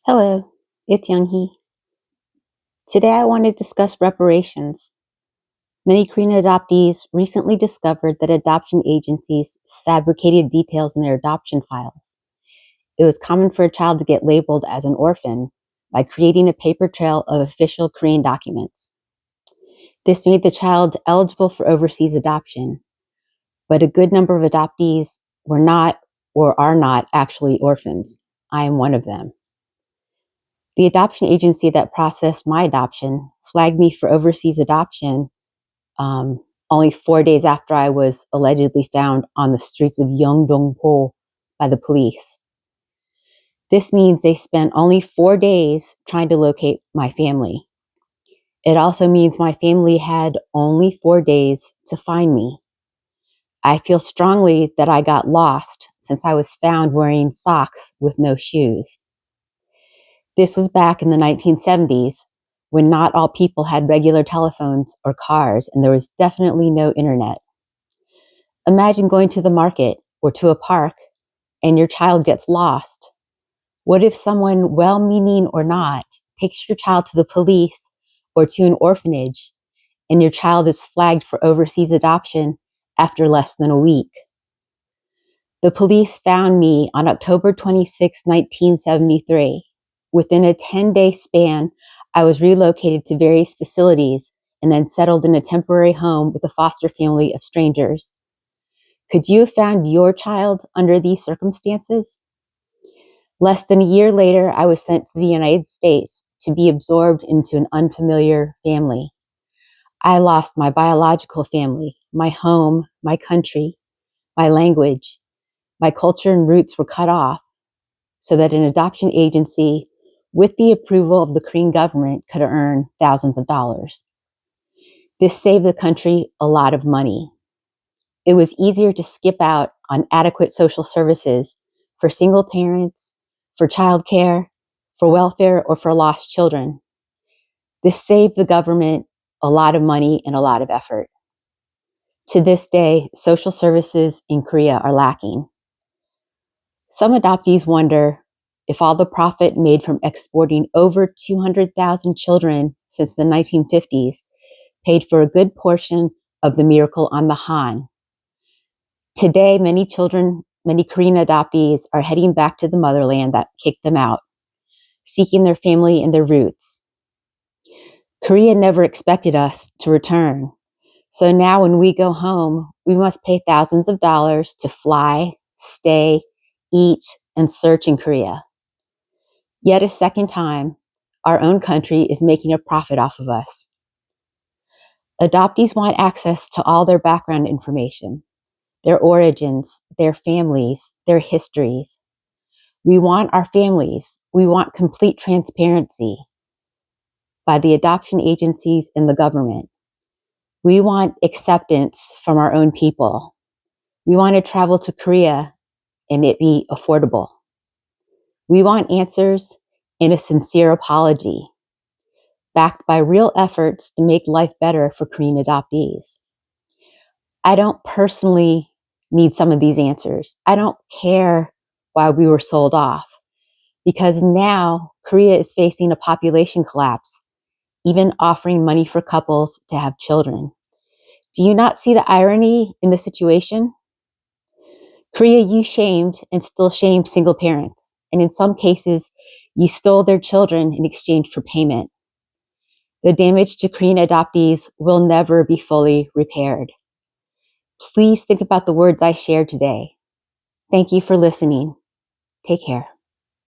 Hello, it's Younghi. Today I want to discuss reparations. Many Korean adoptees recently discovered that adoption agencies fabricated details in their adoption files. It was common for a child to get labeled as an orphan by creating a paper trail of official Korean documents. This made the child eligible for overseas adoption, but a good number of adoptees were not or are not actually orphans. I am one of them. The adoption agency that processed my adoption flagged me for overseas adoption only 4 days after I was allegedly found on the streets of Yeongdong-po by the police. This means they spent only 4 days trying to locate my family. It also means my family had only 4 days to find me. I feel strongly that I got lost since I was found wearing socks with no shoes. This was back in the 1970s when not all people had regular telephones or cars, and there was definitely no internet. Imagine going to the market or to a park and your child gets lost. What if someone, well-meaning or not, takes your child to the police or to an orphanage and your child is flagged for overseas adoption after less than a week? The police found me on October 26, 1973. Within a 10-day span, I was relocated to various facilities and then settled in a temporary home with a foster family of strangers. Could you have found your child under these circumstances? Less than a year later, I was sent to the United States to be absorbed into an unfamiliar family. I lost my biological family, my home, my country, my language. My culture and roots were cut off so that an adoption agency with the approval of the Korean government could earn thousands of dollars. This saved the country a lot of money. It was easier to skip out on adequate social services for single parents, for childcare, for welfare, or for lost children. This saved the government a lot of money and a lot of effort. To this day, social services in Korea are lacking. Some adoptees wonder if all the profit made from exporting over 200,000 children since the 1950s paid for a good portion of the miracle on the Han. Today, many Korean adoptees are heading back to the motherland that kicked them out, seeking their family and their roots. Korea never expected us to return. So now when we go home, we must pay thousands of dollars to fly, stay, eat, and search in Korea. Yet a second time, our own country is making a profit off of us. Adoptees want access to all their background information, their origins, their families, their histories. We want our families. We want complete transparency by the adoption agencies and the government. We want acceptance from our own people. We want to travel to Korea and it be affordable. We want answers and a sincere apology, backed by real efforts to make life better for Korean adoptees. I don't personally need some of these answers. I don't care why we were sold off, because now Korea is facing a population collapse, even offering money for couples to have children. Do you not see the irony in the situation? Korea, you shamed and still shamed single parents. And in some cases, you stole their children in exchange for payment. The damage to Korean adoptees will never be fully repaired. Please think about the words I shared today. Thank you for listening. Take care.